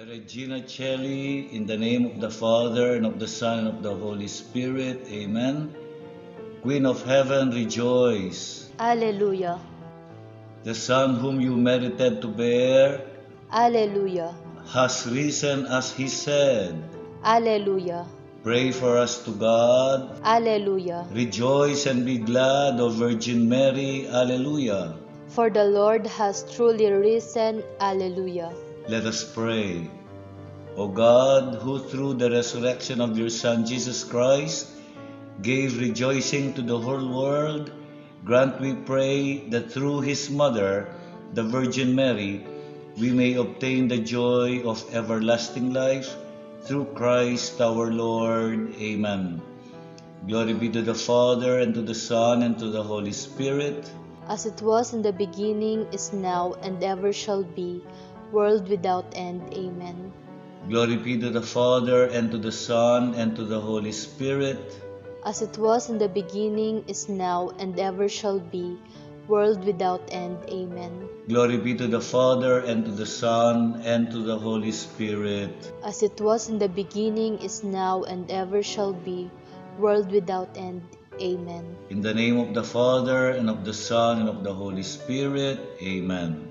The Regina Caeli, in the name of the Father, and of the Son, and of the Holy Spirit. Amen. Queen of Heaven, rejoice. Alleluia. The Son whom you merited to bear Alleluia. has risen as he said. Alleluia. Pray for us to God. Alleluia. Rejoice and be glad, O Virgin Mary. Alleluia. For the Lord has truly risen. Alleluia. Let us pray. O God, who through the resurrection of your Son Jesus Christ gave rejoicing to the whole world, grant, we pray, that through his mother, the Virgin Mary, we may obtain the joy of everlasting life, through Christ our Lord. Amen. Glory be to the Father, and to the Son, and to the Holy Spirit. As it was in the beginning, is now, and ever shall be, world without end. Amen. Glory be to the Father, and to the Son, and to the Holy Spirit. As it was in the beginning, is now, and ever shall be, world without end. Amen. Glory be to the Father, and to the Son, and to the Holy Spirit. As it was in the beginning, is now, and ever shall be, world without end. Amen. In the name of the Father, and of the Son, and of the Holy Spirit. Amen.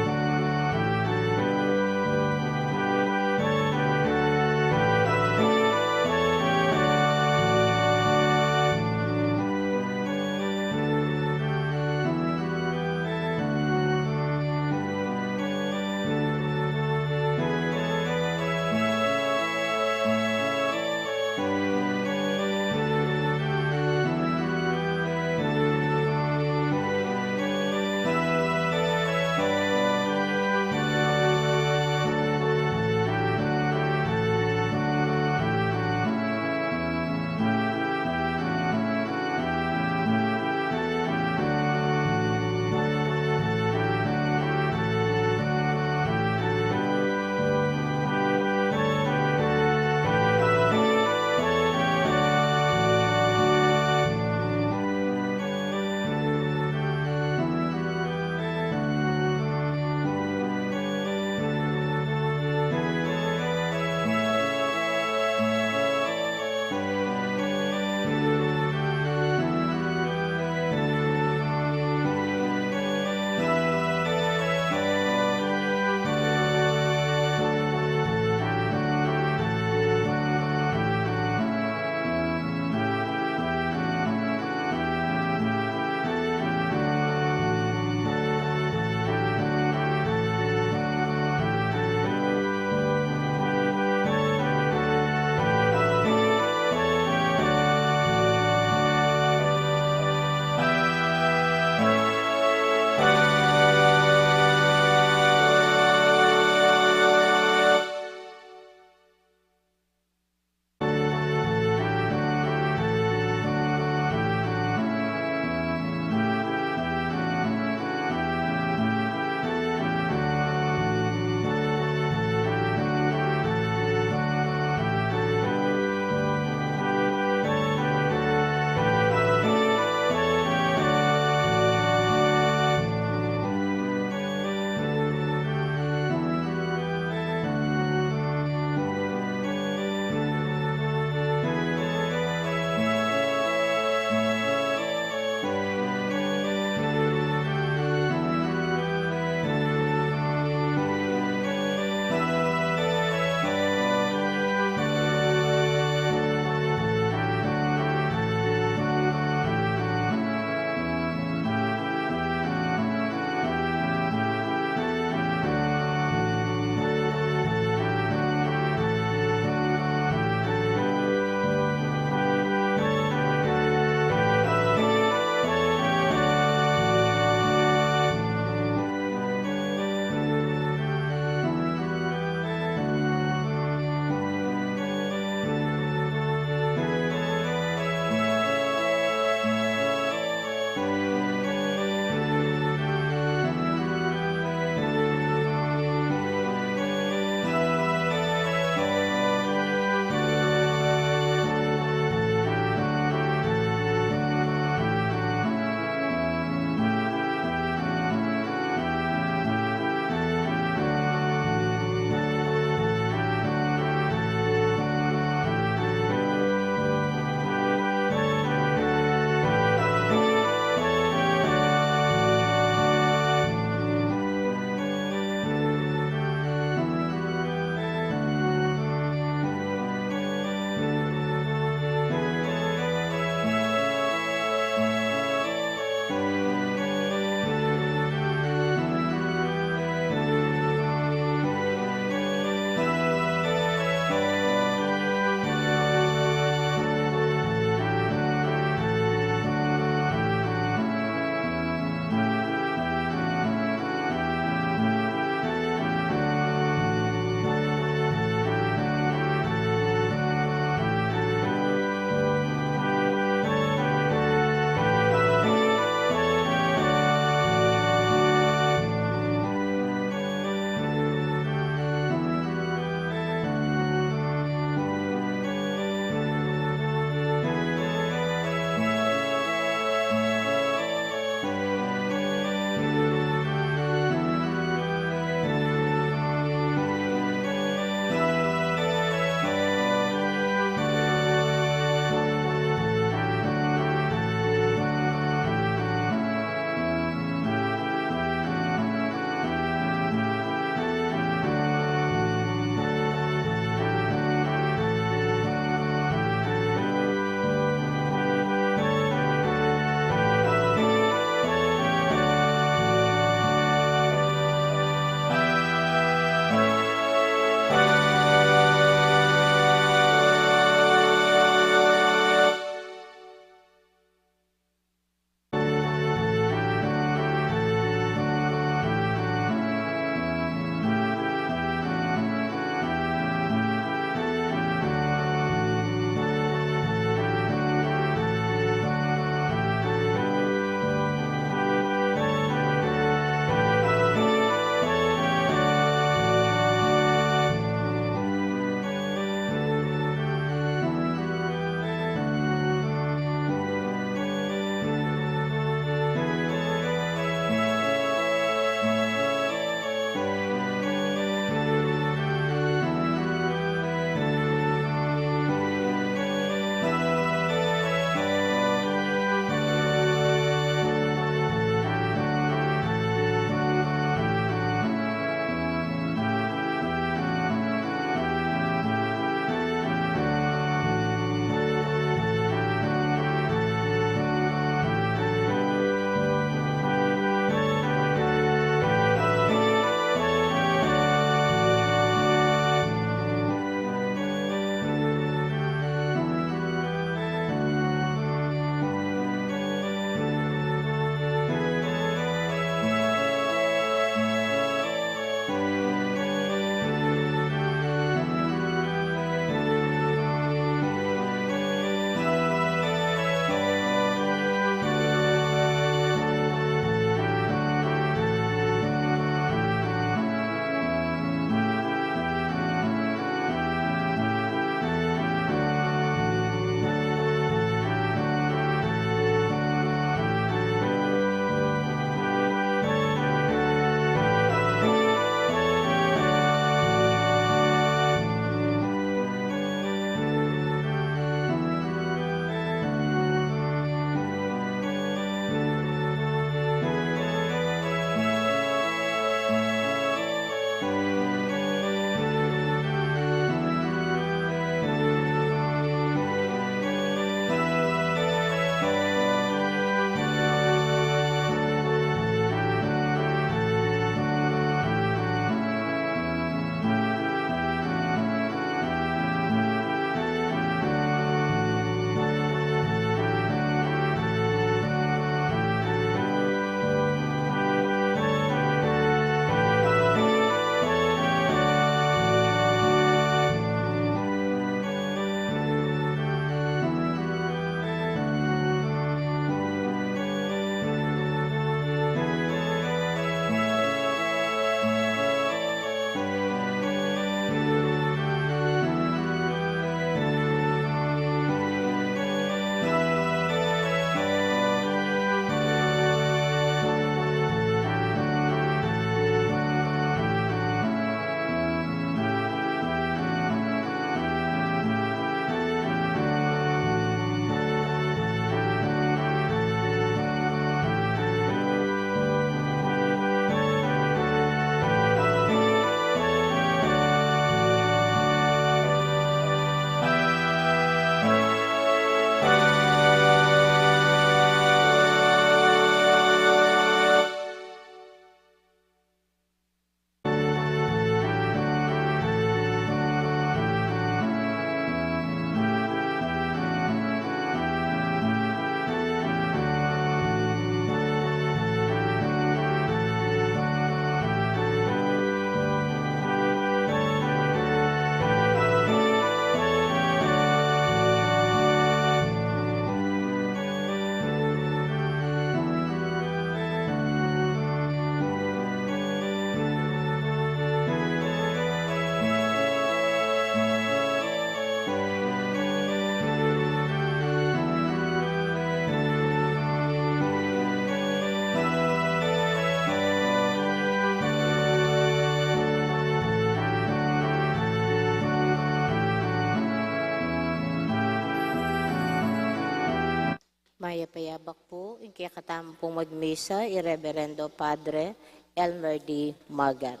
Maya payabak po, kaya katama pong magmisa, Irreverendo Padre Elmer D. Magat.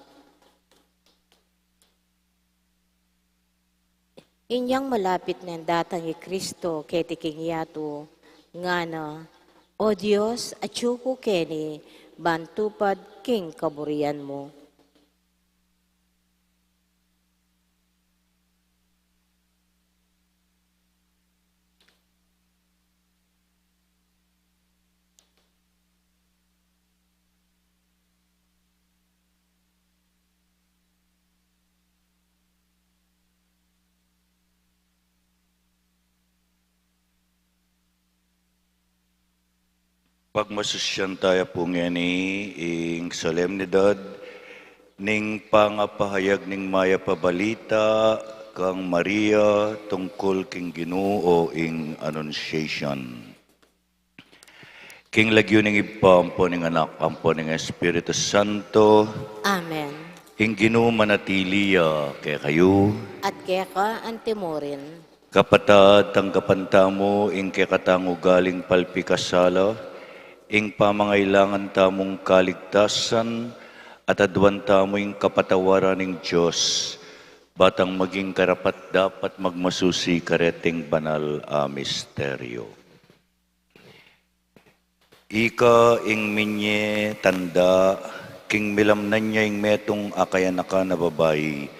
Inyang malapit na datang ni Kristo, keti king yato, nga na, O Diyos, atyuko keni, bantupad king kaburian mo. Pagmasusyan tayo po ngani ing solemnidad ning pangapahayag ning maya pabalita kang Maria tungkol king Ginoo ing Annunciation. King lagyo ning ipampo ning anak ampo ning Espiritu Santo. Amen. Ing Ginoo manatiliya kay kayo. At kaya ka antimorin. Kapatad tanggapan tamo ing kay katango galing palpikasala. Ing pamangailangan tamong kaligtasan at adwan tamo ing kapatawaran ng Diyos, batang maging karapat dapat magmasusi kareting banal a misteryo. Ika ing minye tanda, king milamnan niya ing metong akayanaka na babayi,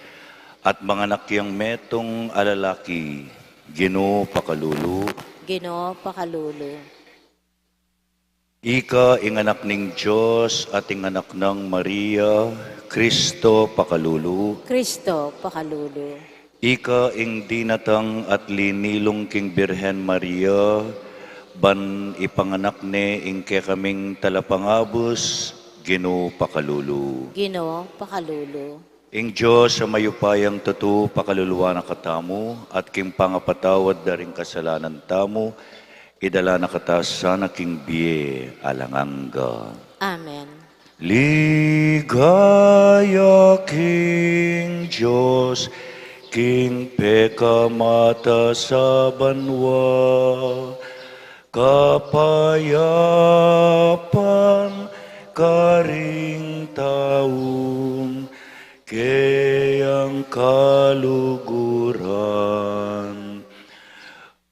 at mga nakyang metong alalaki, Ginoo pakalulu. Ginoo pakalulu. Ika ing anak ning Diyos at ing anak ng Maria, Kristo pakalulu. Kristo pakalulu. Ika ing dinatang at linilong king Birhen Maria, ban ipanganak ne ing ke kaming talapangabos, Ginoo pakalulu. Ginoo pakalulu. Ing Diyos sa mayupayang totoo pakaluluwa na katamo, at king pangapatawad daring kasalanan tamo, idala na katasan na king biye alangangga. Amen. Ligaya king Diyos, king pekamata sa banwa, kapayapan karing taon, kayang kaluguran.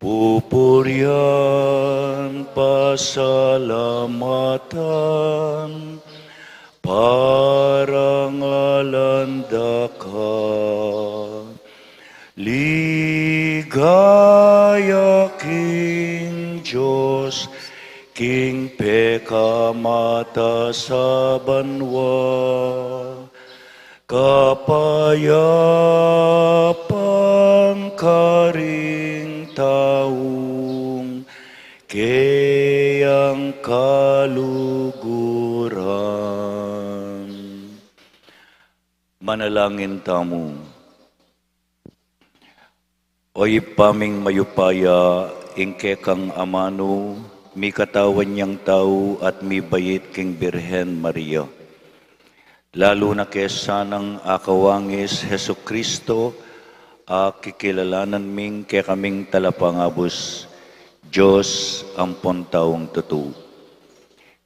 Pupurian pasalamatan, parangalan ka. Ligaya king Diyos, king pekamata sa banwa, kapayapan karing taong, kayang kaluguran. Manalangin tamo. Oy paming mayupaya, ingke kang amano, mi katawan niyang tao at mi bayit king Birhen Maria. Lalo na kesanang akawangis Hesu Kristo, kikilalanan ming kay kaming talapangabos, Diyos ampon taong tutu.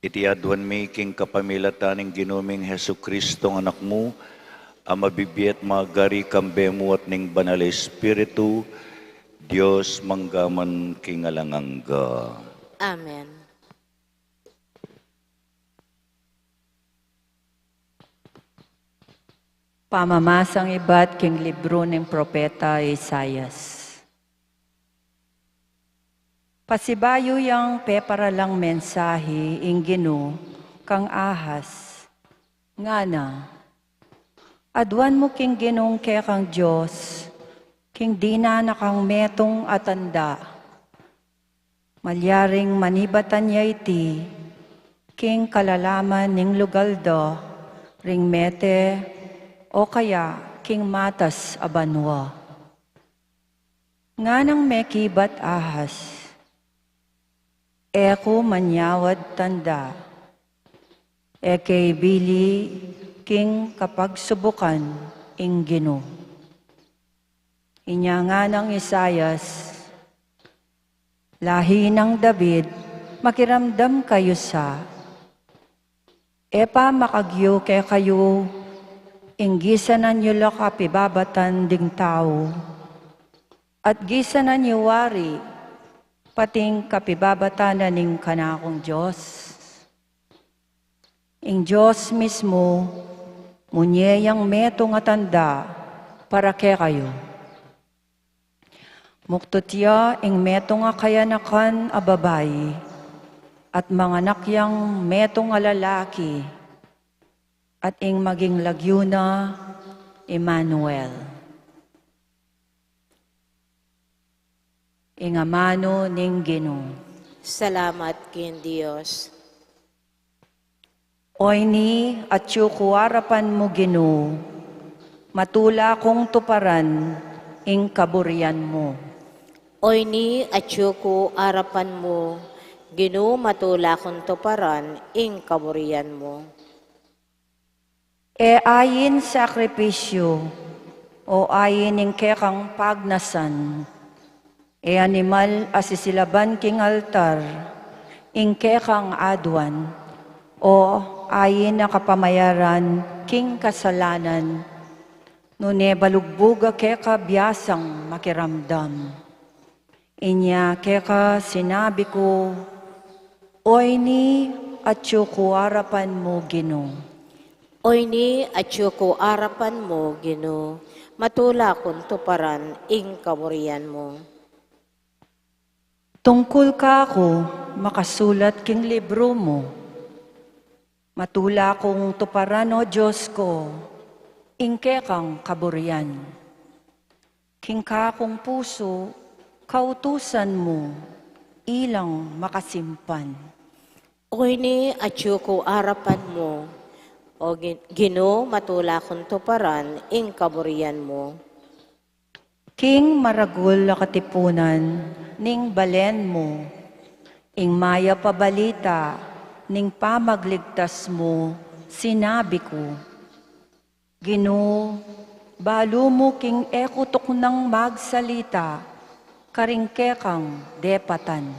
Iti adwan mi king kapamilataning ginuming Hesu Kristo ng anak mo, mabibiyat magari kambemo at ning banal Espiritu, Diyos manggaman king alangangga. Amen. Pamamasang iba't king libro ng propeta Isaias. Pasibayo yang peparalang mensahe ing Ginoo kang ahas, nga na, adwan mo king Ginong kaya kang Diyos, king dina na kang metong atanda, malyaring manibatan niya iti, king kalalaman ning lugaldo, ring mete, o kaya king matas abanwa. Nga nang mekibat ahas, eko manyawad tanda, ekay bili king kapagsubukan ing Ginoo. Inya nga ng Isayas, lahi ng David, makiramdam kayo sa epa makagyo kaya kayo inggisanan nyo la kapibabatan ding tao at gisanan nyo wari pating kapibabatanan ning kanakong Diyos. Ing Diyos mismo munyeyang meto nga tanda para kaya kayo. Muktutya ing meto nga kayanakan a babayi at mga nakyang meto nga lalaki at ing maging lagyuna Emmanuel. Ing amano ning Ginoo. Salamat kin Dios. Oyni at yukuarapan mo Ginoo, matula kong tuparan ing kaburian mo. Oyni atyo ko arapan mo, Ginoo matula kong tuparan, ing kaburian mo. E ayin sakripisyo, o ayin ing kekang pagnasan, e animal asisilaban king altar, ing kekang adwan, o ayin na kapamayaran king kasalanan, nune balugbuga keka biyasang makiramdam. Inya keka sinabi ko, oyni at yukuarapan mo Ginoo. Oyni atyo ko arapan mo, Ginoo, matula kong tuparan, ing kaburian mo. Tungkol ka ako, makasulat king libro mo. Matula kong tuparan o Diyos ko, ing kekang kaburian. King ka kong puso, kautusan mo, ilang makasimpan. Oyni atyo ko arapan mo, o Ginoo matula kong tuparan, ing kaburian mo. King maragul na katipunan, ning balen mo, ing maya pabalita, ning pamagligtas mo, sinabi ko, Ginoo, balo mo king ekutok ng magsalita, karingkekang depatan.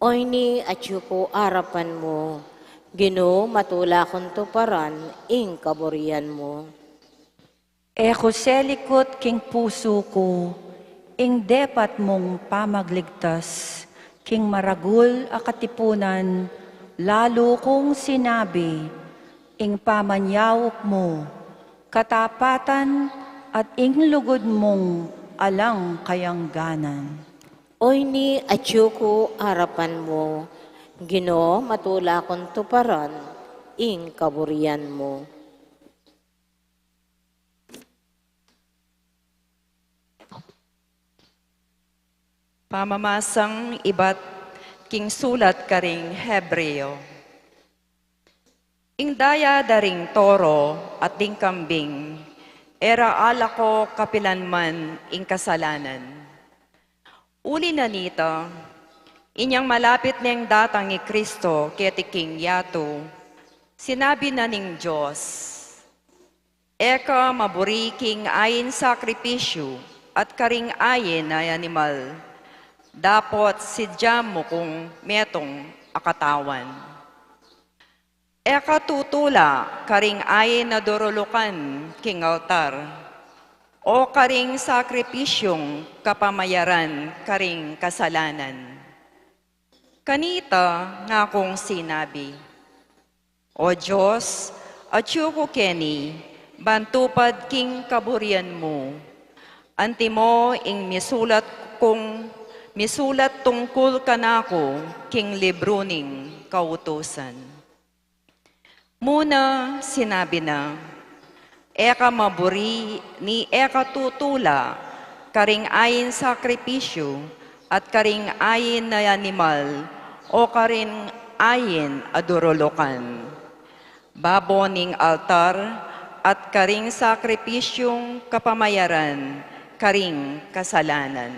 Oyni atyo ko arapan mo, Ginoo matula kong tuparan, ing kaburian mo. Eko selikot king puso ko, ing depat mong pamagligtas, king maragul a katipunan, lalo kong sinabi, ing pamanyawok mo, katapatan at ing lugod mong alang kayangganan. Oyni atyo ko arapan mo, Ginoo matula kong tuparan, ing kaburian mo. Pamamasang iba't king sulat karing Hebreo. Ing daya daring toro at ding kambing, era ala ko kapilanman ing kasalanan. Uli na nito, inyang malapit niyang datang ni Kristo keti king yato, sinabi na ning Diyos, eka maburi king ayin sakripisyo at karing ayin na animal, dapot sidyam mo kung metong akatawan. Eka tutula karing ayin na dorulukan king altar, o karing sakripisyong kapamayaran karing kasalanan. Kanita nga kong sinabi, O Diyos, atyo ko keni, bantupad king kaburian mo, antimo ing misulat tungkol kanako king libro ning kautusan. Muna sinabi na, eka maburi ni eka tutula, karing ayin sakripisyo at karing ayin na animal o karing ayin adurolokan. Baboning altar at karing sakripisyong kapamayaran, karing kasalanan.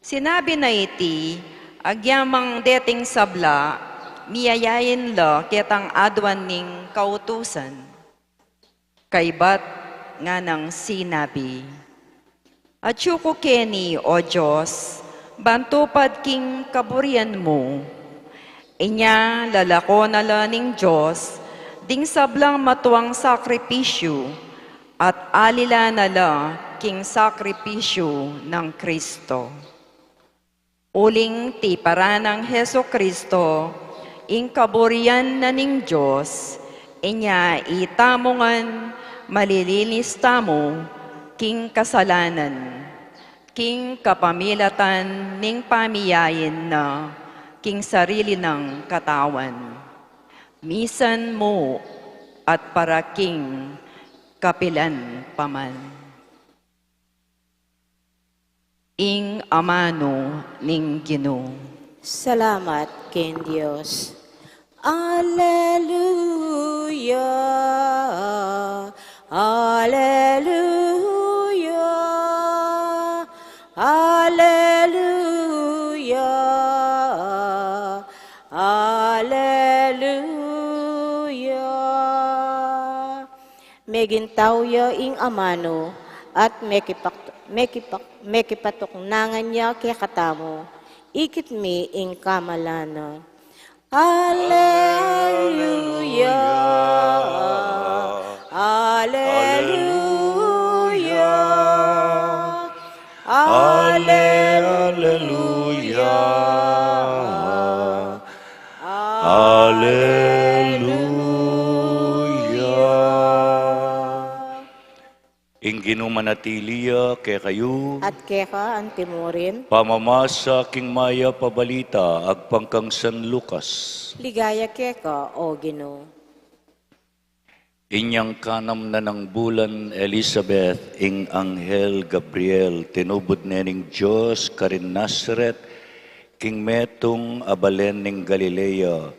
Sinabi na iti, agyamang deting sabla, miyayayin la ketang adwan ning kautusan. Kaybat nga nang sinabi, Atyo ko keni, O Diyos, bantupad king kaburian mo, Inya lalako nala ning Diyos, ding sablang matuang sakripisyo, at alila nala king sakripisyo ng Kristo. Uling ti paranang Heso Kristo, ing kaburian na ning Diyos, inya itamongan malilinis tamo, king kasalanan, king kapamilatan ning pamiyayin na, king sarili ng katawan. Misan mo at para king kapilan paman. Ing amano ning Ginoo. Salamat ken Dios. Alleluia. Alleluia. Alleluia. Alleluia. Megintaw ya ing amano at mekipatuknangan niya kay katamo. Ikit mi ing kamalana. Alleluia. Alleluia. Alleluia. Alleluia. Ing manatiliya kay kayo, At keka ang timurin, pamamasa king maya pabalita agpangkang San Lucas. ligaya keka o Ginoo. Inyang kanam na ng bulan Elizabeth, ing Anghel Gabriel, tinubod nening Diyos karin Nazaret, king metong abalen ning Galilea,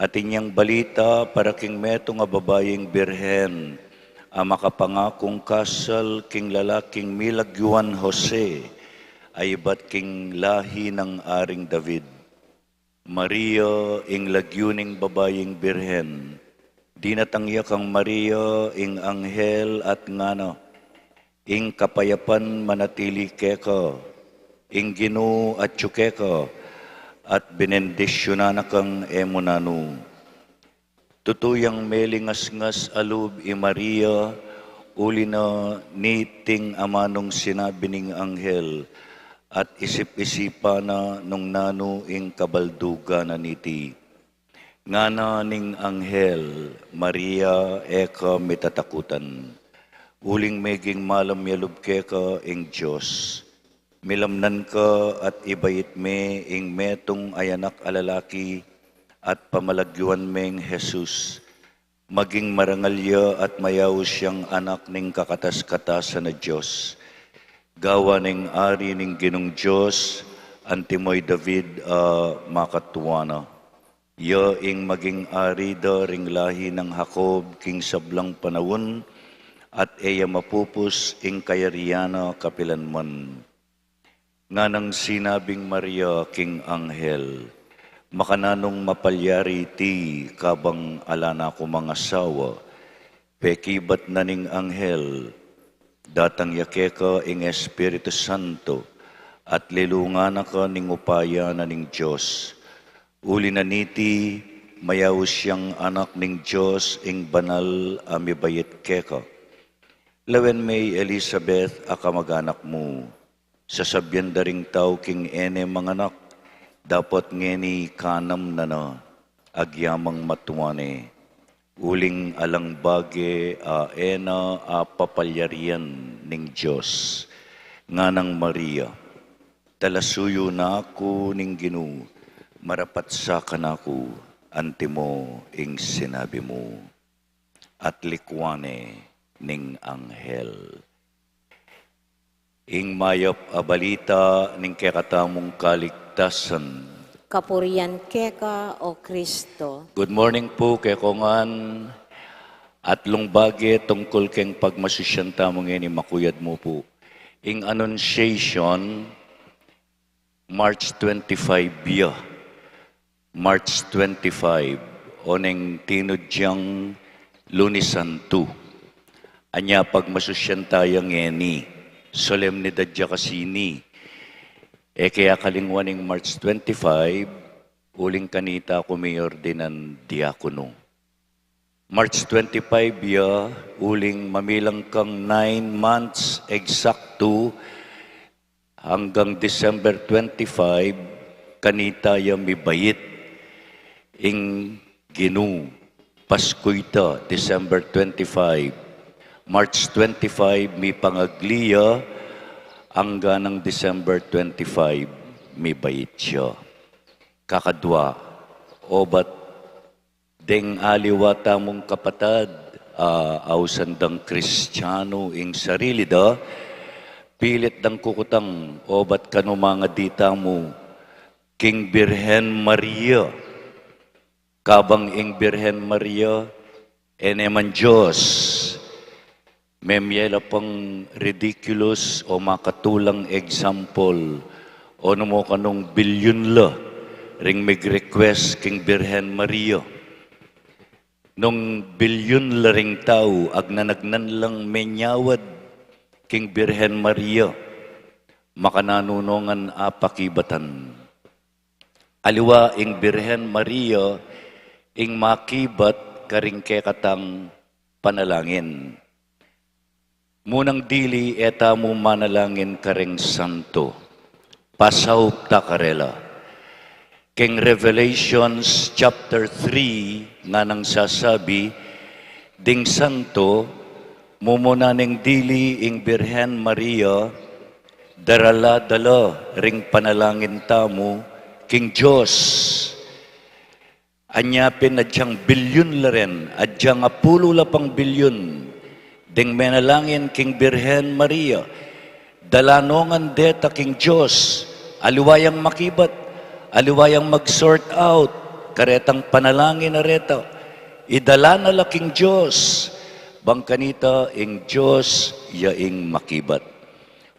at inyang balita para king metong ababaying birhen, makapangakong kasal king lalaking milagyuan Jose, ay ba't king lahi ng aring David. Maria, ing lagyuning babaying birhen, dinatangyak ang Maria, ing anghel at ngano, ing kapayapan manatili keka, ing Ginoo at tsukeka, at benendisyonan kang emunanu. Tutuyang melingas-ngas alub i Maria, uli na niting amanong sinabi ning anghel, at isip-isipa na nung nano ing kabalduga na niti. Ngana ning anghel, Maria, eka mitatakutan. Uling meging malam yalub keka ing Diyos. Milamnan ka at ibayit me ing metong ayanak alalaki, at pamalagyuan meng Jesus, maging marangalya at mayaw siyang anak ning kakatas-katasan na Diyos. Gawa ning ari ning Ginong Diyos, antimoy David makatuwana. Ya ing maging ari da ring lahi ng Jacob, king sablang panawon, at eya mapupus ing kayariana kapilanman. Nga nang sinabing Maria, king anghel, makananong mapalyari ti kabang alana ko mga sawa, pekibat na ning anghel, datang yakeka ing Espiritu Santo, at lilungan ka ning upaya na ning Diyos. Uli na niti, mayaw siyang anak ning Diyos, ing banal amibayit keka. Lawen may Elizabeth akamag-anak mo, sasabyan daring tao king ene manganak, dapat ngeni kanam na agyamang matuwane. Uling alang bage ena papalyarian ning Diyos. Nga ng Maria, talasuyo na ako ning Ginoo, marapat sa kanako, antimo ing sinabi mo, at likwane ning anghel. Ing mayop abalita ning kekatamong kaligtasan. Kapurian keka o Kristo. Good morning po kay Kongan at lungbagi tungkol keng pagmasusyanta mo ngayon makuyad mo po. Ing Annunciation, March 25 biya. March 25, oneng tinudyang Lunes Santo. Anya pagmasusyanta yang ngeni. Solemnidad ya kasini. Kaya kalingwaning March 25, uling kanita ko mayor din ng diakono. March 25 ya, uling mamilang kang 9 months eksakto hanggang December 25, kanita ya mibayit ing Ginu. Pasko ita, December 25. March 25, mi pangagliya, hanggang ng December 25, mi bayit siya. Kakadwa, obat deng aliwata mong kapatad, ausandang Kristiyano ing sarili da, pilit dang kukutang, obat kano mga dita mo, King Birhen Maria, kabang ing Birhen Maria, eneman Diyos, memyela pang ridiculous o makatulang example, o mo kanong bilyon la, ring mag-request King Birhen Maria. Nung bilyon la ring tao, agnanagnan lang menyawad King Birhen Maria, makananunongan apakibatan. Aliwa ing Birhen Maria, ing makibat karing kekatang panalangin. Munang dili eta mo manalangin karing santo. Pasaw ta karela. King Revelations chapter 3 nga nang sasabi, ding santo, mumunaning dili ing Birhen Maria, darala-dala ring panalangin tamo, King Diyos. Anyapin adyang bilyon la rin, adyang apulo la pang bilyon, ding menalangin King Birhen Maria, dalanongan deta King Diyos, aliwayang makibat, aliwayang mag-sort out, karetang panalangin na reta, idala na la King Diyos, bangkanita ing Diyos, yaing makibat.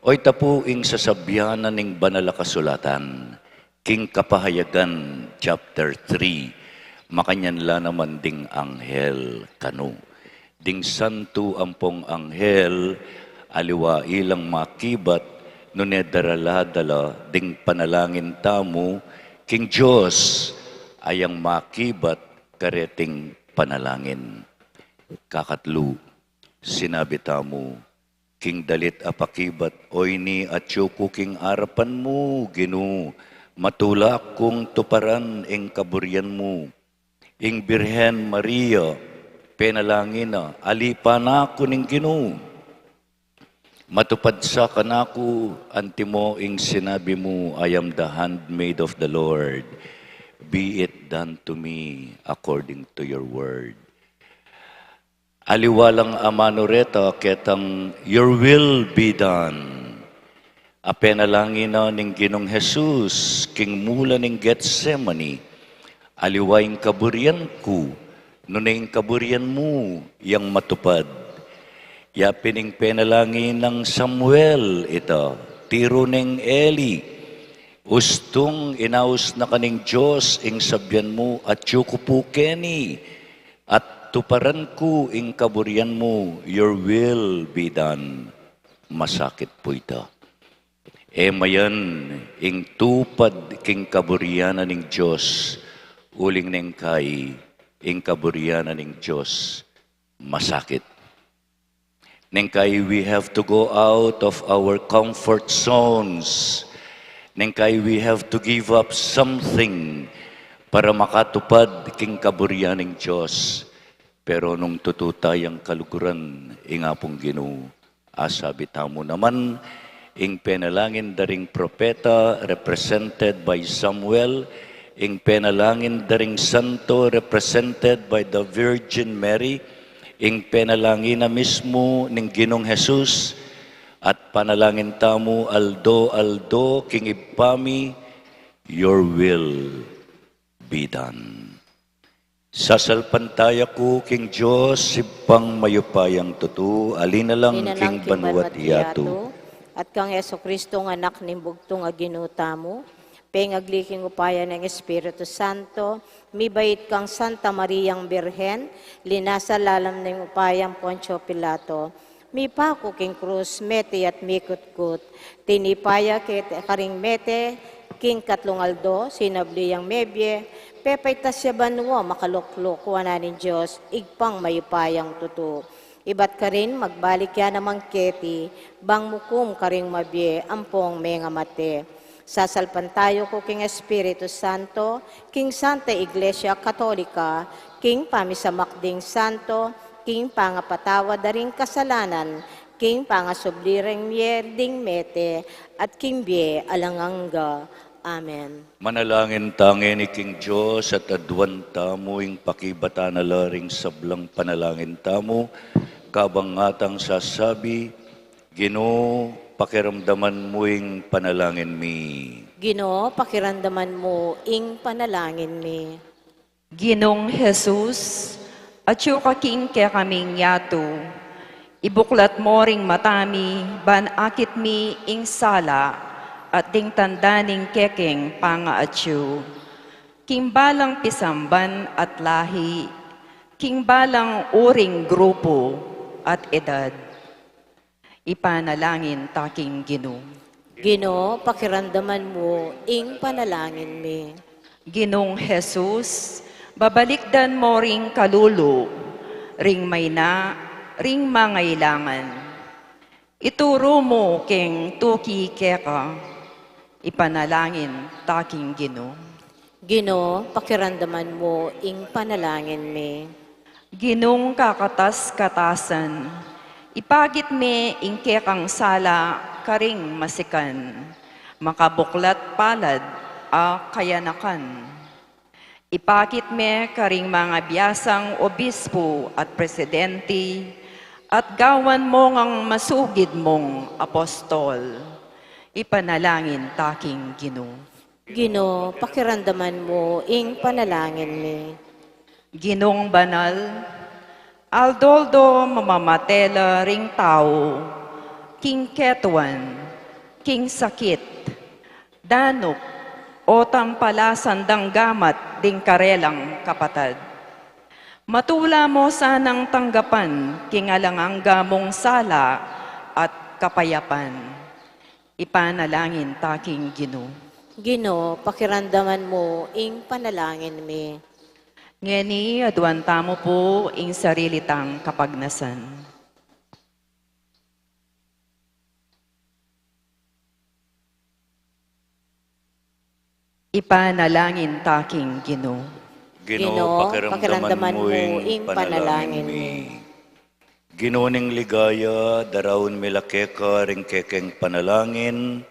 Oy tapo ing sasabyanan ning banal kasulatan, King Kapahayagan chapter 3, makanyan la naman ding anghel kanu. Ding santo ampong anghel, aliwa ilang makibat, nunedaraladala, ding panalangin tamo, King Diyos, ayang makibat, kareting panalangin. Kakatlo, sinabi tamo, King dalit apakibat, oy ni atyoko king arapan mo, Ginu, matulak kong tuparan ing kaburyan mo. Ing Birhen Maria, penalangin na, alipa na ako ning Ginu. Matupad sa kanako, antimo ing sinabi mo, I am the handmaid of the Lord. Be it done to me according to your word. Aliwalang amanoreta, ketang your will be done. Apenalangin na ning Ginong Jesus, king mula ning Gethsemane, aliwaing kaburyan ko, nuning kaburyan mo, yang matupad. Yapining penalangin ng Samuel ito, tiro ning Eli, ustong inaus na kaning Diyos, ing sabyan mo, at yuko po keni, at tuparan ko ing kaburyan mo, your will be done. Masakit po ito. Mayan, ing tupad king kaburyanan ning Diyos, uling ning kay, ing kaburyanan ning Diyos, masakit. Nengkay we have to go out of our comfort zones. Nengkay we have to give up something para makatupad king kaburyaning Diyos. Pero nung tututay ang kaluguran, ingapong Ginoo, asabi tamo naman, ing penalangin daring propeta represented by Samuel, ing penalangin daring santo represented by the Virgin Mary, ing penalangin na mismo ning Ginong Jesus, at panalangin tamo aldo king ipami, your will be done. Sasalpantaya ko king Diyos, sipang mayupayang tutu, alina lang king banwat yato. At kang Yeso Kristo ng anak ni bugtong aginuta mo, pengagliking upaya ng Espiritu Santo, mibait kang Santa Mariang Birhen, linasa lalam ng upayang Poncio Pilato, mipako king krus, mete at mikutkut, tinipaya karing mete, King Katlungaldo, sinabliyang mebye, pepay tasya banwa makaluklok wananin Diyos, igpang mayupayang tuto. Ibat ka rin magbalik yan namang keti, bang mukum karing mabye, ampong may ngamate. Sasalpan tayo ko King Espiritu Santo, King Santa Iglesia Katolika, King Pamisamakding Santo, King pangapatawa daring kasalanan, King pangasublireng mierding mete, at King Bie alangangga. Amen. Manalangin tangi ni King Diyos at adwan tamo ing pakibata na laring sablang panalangin tamo, kabangatang sasabi, Ginoo, pakiramdaman mo ing panalangin mi. Ginoo, pakiramdaman mo ing panalangin mi. Ginong Jesus, at kaking kaya kaming yato, ibuklat mo ring matami, ban akit mi ing sala, at ding tandaning kekeng pangaatyo. Kimbalang pisamban at lahi, kimbalang uring grupo at edad. Ipanalangin taking Ginoo. Ginoo, pakiramdaman mo ing panalangin mi. Ginong Jesus, babalikdan mo ring kalulo, ring may na, ring mangailangan. Ituro mo keng tuki keka, ipanalangin taking Ginoo. Ginoo, pakiramdaman mo ing panalangin mi. Ginong kakatas-katasan, ipagit me ing kekang sala karing masikan, makabuklat palad a kayanakan. Ipakit me karing mga biyasang obispo at presidente, at gawan mo ngang masugid mong apostol. Ipanalangin taking Ginoo. Ginoo, pakiramdaman mo ing panalangin mi. Ginong banal, aldoldo mamamatela ring tao, king ketuan, king sakit, danok, o tampalasan dang gamat ding karelang kapatad. Matula mo sanang tanggapan kingalangangga mong sala at kapayapan. Ipanalangin taking Ginoo. Ginoo, pakiramdaman mo ing panalangin mi. Ngeni aduan tamo po ing sarili tang kapagnasan. Ipanalangin taking Ginoo. Ginoo, pakiramdaman mo ing panalangin mi. Ginoning ligaya, darawin milakeka ring kekeng panalangin,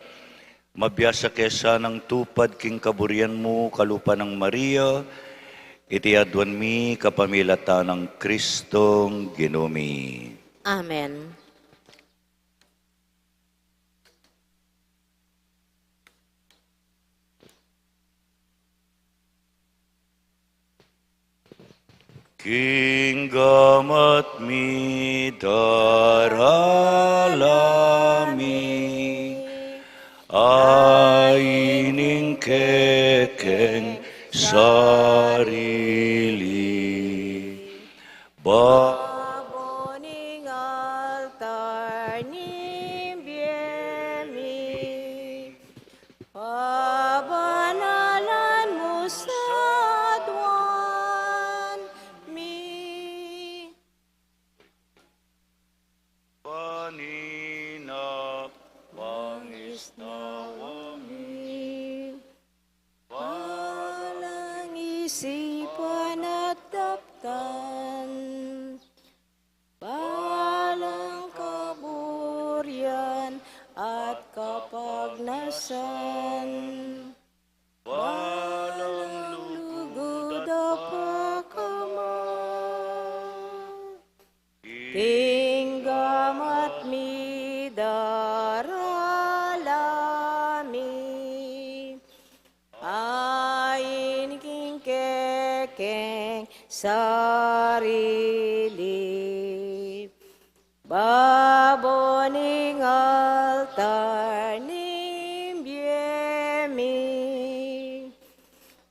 mabiyasa kesa ng tupad king kaburian mo, kalupa ng Maria, iti adwan mi kapamilata ng Kristong Ginoomi. Amen. King gamat mi daralami, aining kekeng sarili. Aboning altar ni Biemi, pabanalan mo sa adwan mi. Panina pangisnawami, Walang isipan at daptan, walang kaburian at kapagnasan, walang lugod apakaman. Tinggamat mi daralami, ain king kekeng sarili. Baboning altar ni Biemi,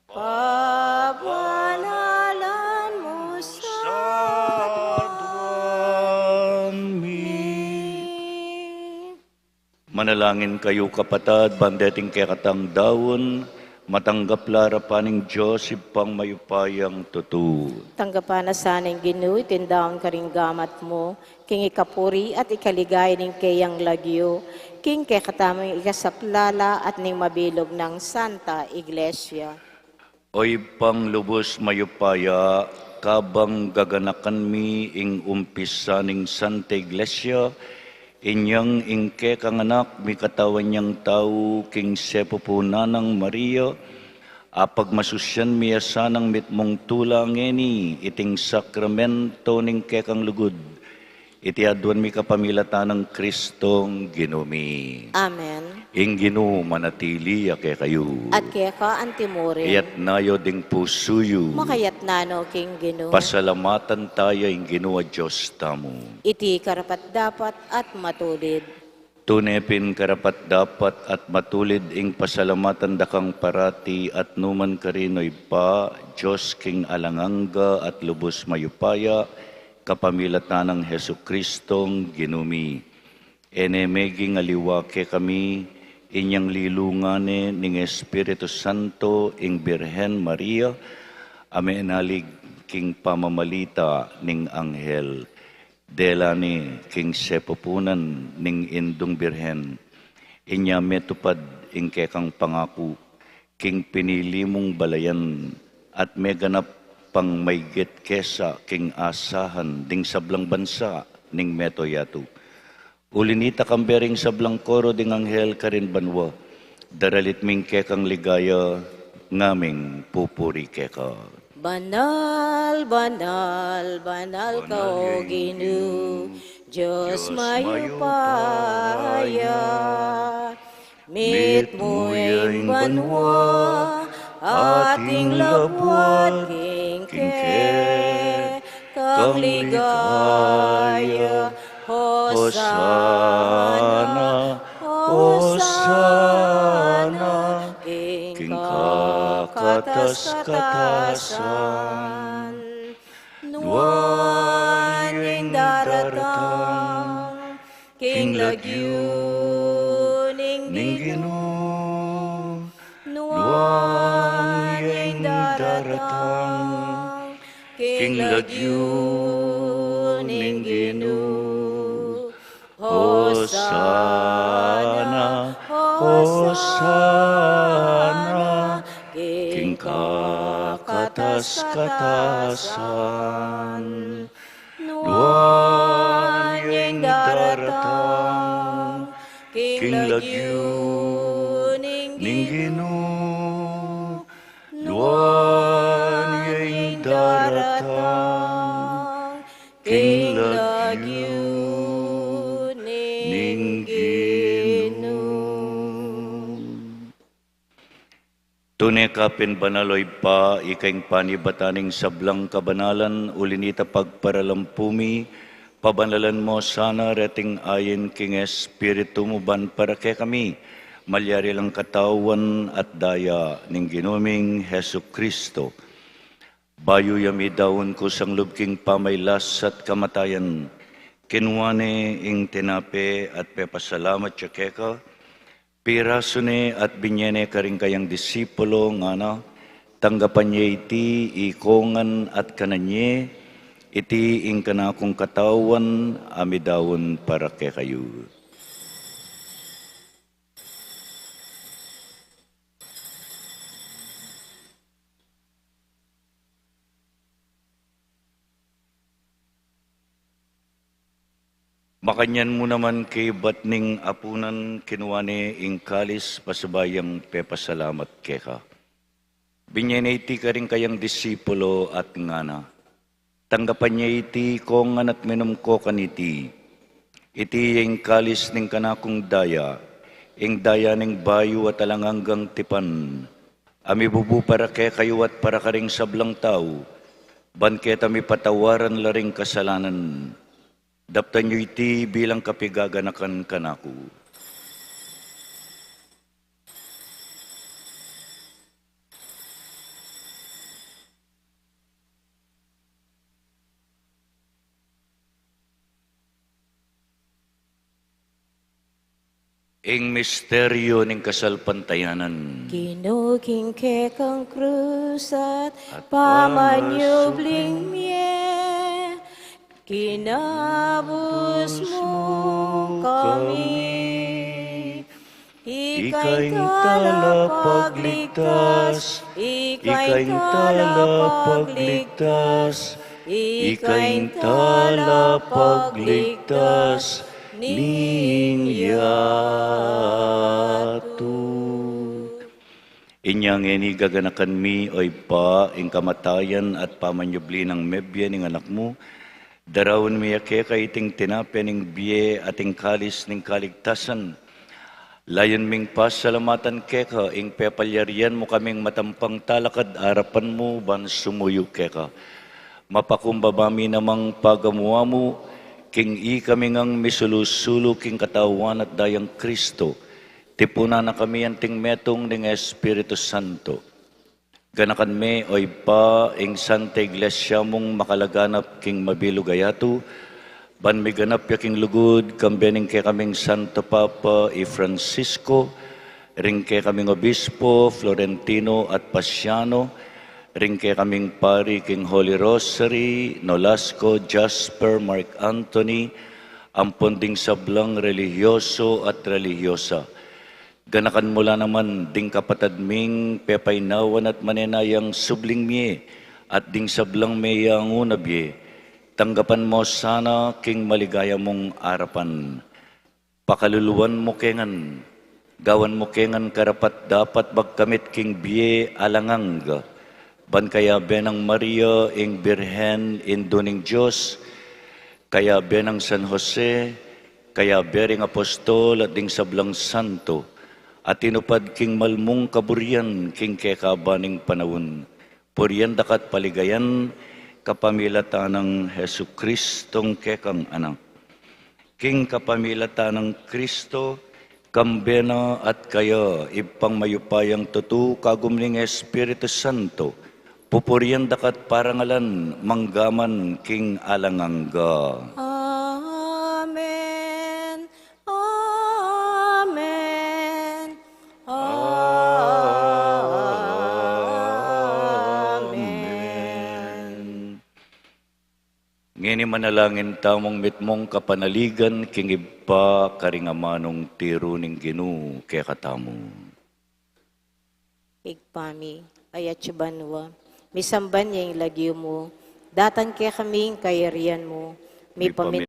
pabanalan mo sa adwan mi. Manalangin kayo kapatad, bandeting kekatang dawon, matanggap lara paning Diyos ipang mayupayang tutu. Tanggapan na sanang Ginoo, itindaon ka ring gamat mo, king ikapuri at ikaligay ning kayang lagyo, king kekatamang ikasaplala at ning mabilog ng Santa Iglesia. Oy pang lubos mayupaya, kabang gaganakan mi ing umpisa ning Santa Iglesia, inyang ingke kanganak mi katawan niyang tao king sepupunanang Maria, apag masusyan miya sanang mitmong tulangeni iting sakramento ning kekang lugod, iti adwan mi kapamilatan ng Kristong ginumi. Amen. Ing Ginoo manatili ake kayo. At kaya ka antimore, Iyat nayo ding pusuyo. makayat nano king Ginoo. Pasalamatan tayo ing Ginoo Diyos tamo. Iti karapat dapat at matulid. Tunepin karapat dapat at matulid ing pasalamatan dakang parati at numan karinoy pa, Diyos king alanganga at lubos mayupaya, kapamilatan ng Hesu Kristong ginumi. Enemeging aliwake kami, inyang lilungane ning Espiritu Santo ing Birhen Maria, amenalig king pamamalita ning anghel. Delani king sepupunan ning indong Birhen, inya metupad ing kekang pangako, king pinili mong balayan, at meganap pang maygit kesa king asahan ding sablang bansa ning metoyatu. Ulinita kambering sablang koro ding anghel karin banwa, daralit ming kekang ligaya, ngaming pupuri keka. Banal, banal, banal ka o Ginoo, Diyos mayupaya. Mit mo ing banwa, ating labwat king ke, kang ligaya, Hosana, Hosana, king kakatas-katasan. Nuwan ing daratang, king lagyo ning Ginoo. Nuwan ing daratang, king lagyo ning Ginoo. Hosana, Hosana, king kakatas-katasan. Nuwan ing daratang, king lagyo ning Ginoo. Nuwan ing daratang, king lagyo ning Ginoo. Tunay kapin banaloy pa, ikaing panibataning sablang kabanalan, ulinita pagparalampumi, pabanalan mo sana reting ayin king Espiritu mo ban para kay kami, malyari lang katawan at daya ning ginuming Hesu Kristo. Bayo yami daon ko sang lubking pamaylas at kamatayan, kinwane ing tinape at pepasalamat siya keka, pirasune at binyene karing kayang disipulo nga na, tanggapan niya iti ikongan at kananye, iti ing kanakong katawan, amidawon para kay kayo. Makanyan mo naman kay batning apunan kinuwane ing kalis pasabayang pepasalamat keka. Binyan iti ka rin kayang disipulo at ngana. Tanggapan niya iti kongan at minum ko kaniti. Iti ing kalis ning kanakong daya, ing daya ning bayo at alanganggang tipan. Ami bubu para kay kayo at para karing sablang tao. Banket ami patawaran laring kasalanan. Daptan nyo iti bilang kapigaganakan kanako. Ing misteryo ning kasalpantayanan. Kinuging ke kang krus at At pamanyubling miye, kinabus mo kami. Ika'y talapagligtas, ika'y talapagligtas, ika'y talapagligtas, ninyatu. Inyang ini gaganakan mi oy pa ing kamatayan at pamanyubli ng mebya ning anak mo. Darawon mi ake kay iting tinapya ning biye ating kalis ning kaligtasan. Layon ming pasalamatan keka ing pepalyarian mo kaming matampang talakad arapan mo ban sumuyo keka. Mapakumbabami namang pagamuwa mo king i kami ngang misulusulo king katawan at dayang Kristo. Tipuna na kami anting metong ning Espiritu Santo. Ganakan me oy pa ing Santa Iglesia mong makalaganap king mabilugayato. Ban mi ganap yaking lugod kambening ke kaming Santo Papa i Francisco, ring ke kaming Obispo Florentino at Pasiano, ring ke kaming pari king Holy Rosary, Nolasco, Jasper, Mark Anthony, ampon ding sablang religyoso at religyosa. Ganakan mula naman ding kapatad ming pepaynawan at manenayang subling miye at ding sablang mayang unabye. Tanggapan mo sana king maligaya mong arapan. Pakaluluan mo kengan, gawan mo kengan karapat dapat bagkamit king biye alangang. Ban kaya benang Maria ing Birhen induning Diyos, kaya benang San Jose, kaya bering apostol at ding sablang santo, at tinupad king malmong kaburian king kekabaning panawon. Puriyan dakat paligayan, kapamilata ng Hesu Kristong kekang anak. King kapamilata ng Kristo, kambena at kaya ipang mayupayang tutu kagumling Espiritu Santo, pupuriyan dakat parangalan manggaman king alangangga. Amen. Amen. Amen. Ngini manalangin tamong mitmong kapanaligan king iba karingamanong tiro ning Ginoo kaya katamo. Igpami, ayat banwa. Misamban niya yung lagyo mo. Datan kaya kaming kayarian mo. May pamit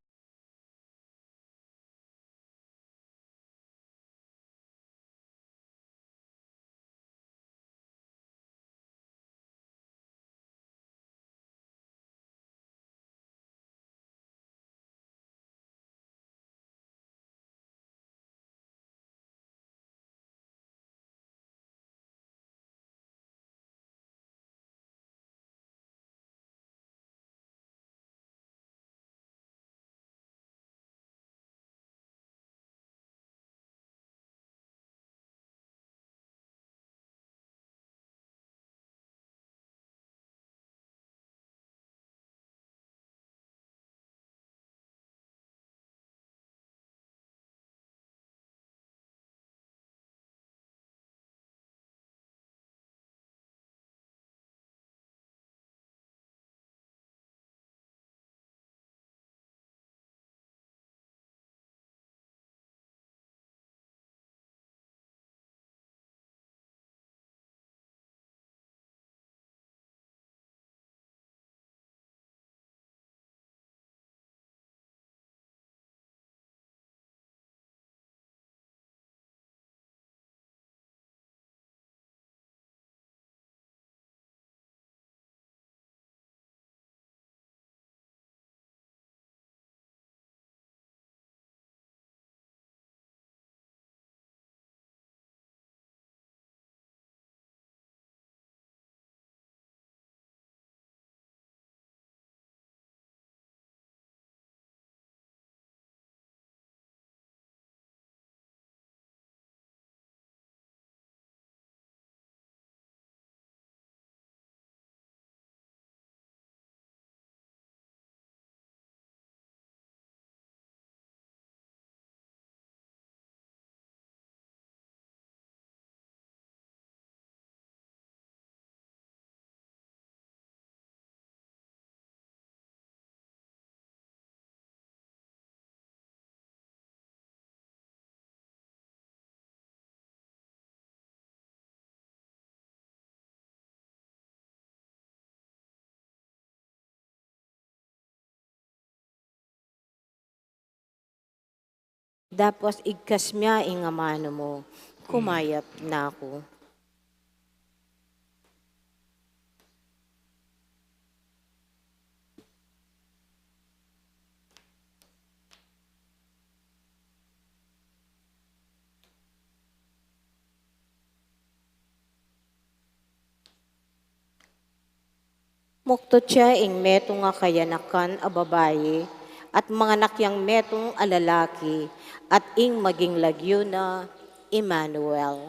Tapos igkas miya nga mano mo. Kumayat na ako. Muktot siya ing meto nga kayanakan a babayi, at mga nakyang metong alalaki, at ing maging lagyo na Emmanuel.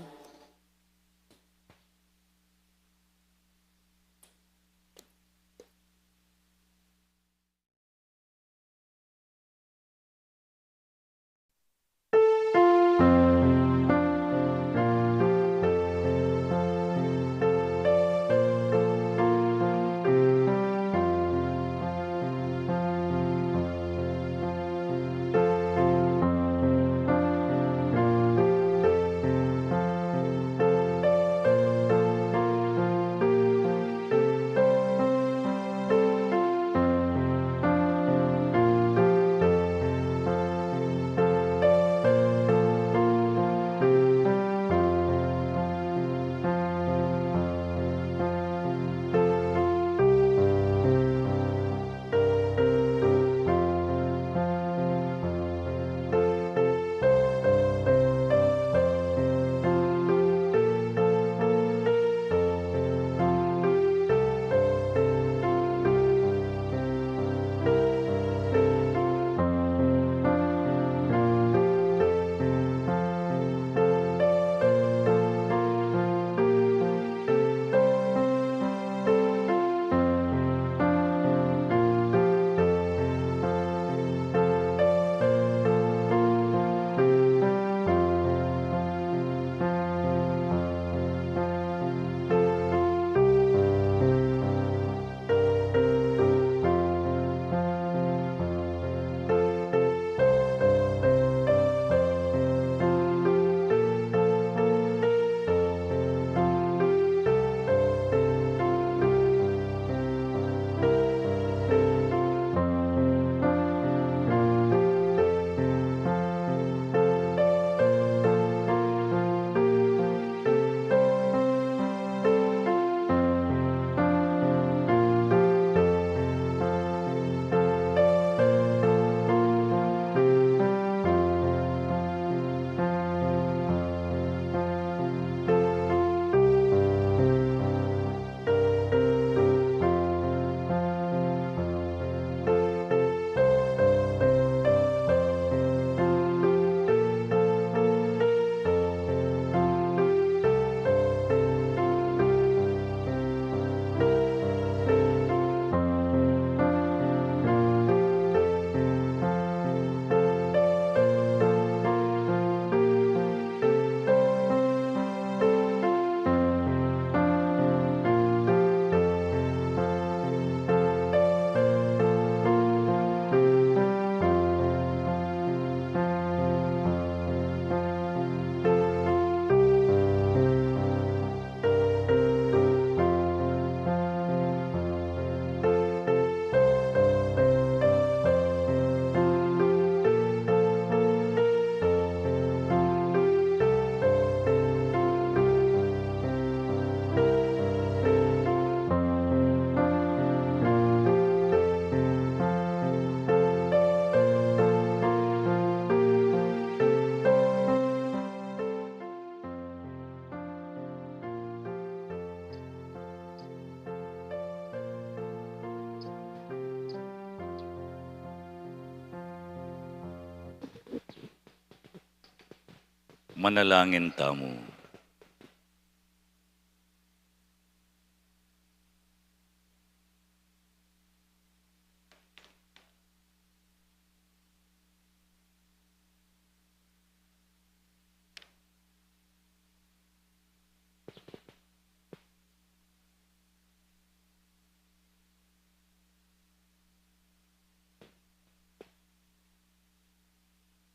Manalangin tamo.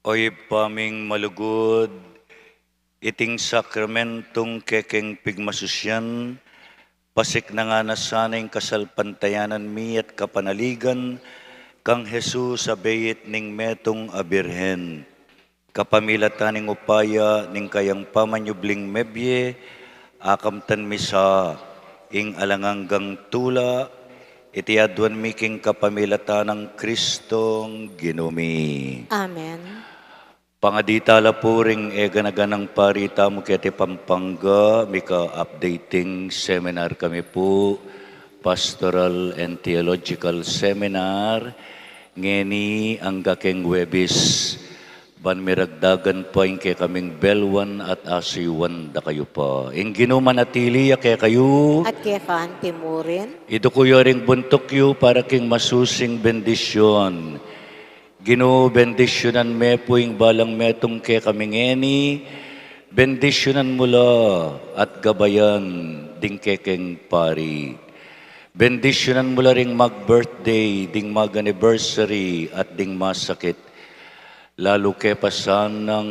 Oy paming malugod, iting sakramentong kekeng pigmasusyan, pasik na nga nasanay kasalpantayanan mi at kapanaligan, kang Jesus abeyit ning metong abirhen. kapamilataning upaya ning kayang pamanyubling mebye, akamtan misa, ing alanganggang tula, iti adwan miking kapamilatanang Kristong ginumi. Amen. Pangaditala po ring ganaganang parita mo kete Pampanga, mika updating seminar kami po, Pastoral and Theological Seminar, ngeni ang gakeng Webis, ban miragdagan po yung kay kaming belwan at asiwan da kayo pa. Ing ginuman atiliya kay kayo, At kaya kaan timurin, ito kuyo ring buntok yu para king masusing bendisyon. Gino bendisyonan me po yung balang metong kay kaming ngeni, bendisyonan mula at gabayan ding kekeng pari. Bendisyonan mula ring mag-birthday, ding mag-anniversary at ding masakit. Lalo ke pasan ng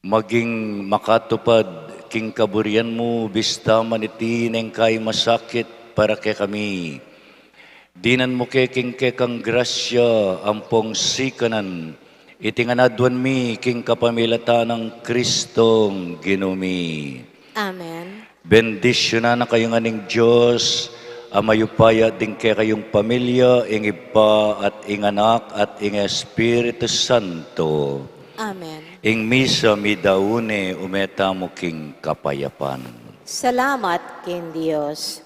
maging makatupad king kaburian mo, bista maniti neng kay masakit para ke kami. Dinan mo ke king kang grasya, ampong sikanan, itinganadwan mi king kapamilata ng Kristong ginumi. Amen. Bendisyonan na kayong aning Diyos, amayupaya din kay kayong pamilya, ing Iba at ing Anak at ing Espiritu Santo. Amen. Ing misa mi daune umeta mo king kapayapan. Salamat kin Dios.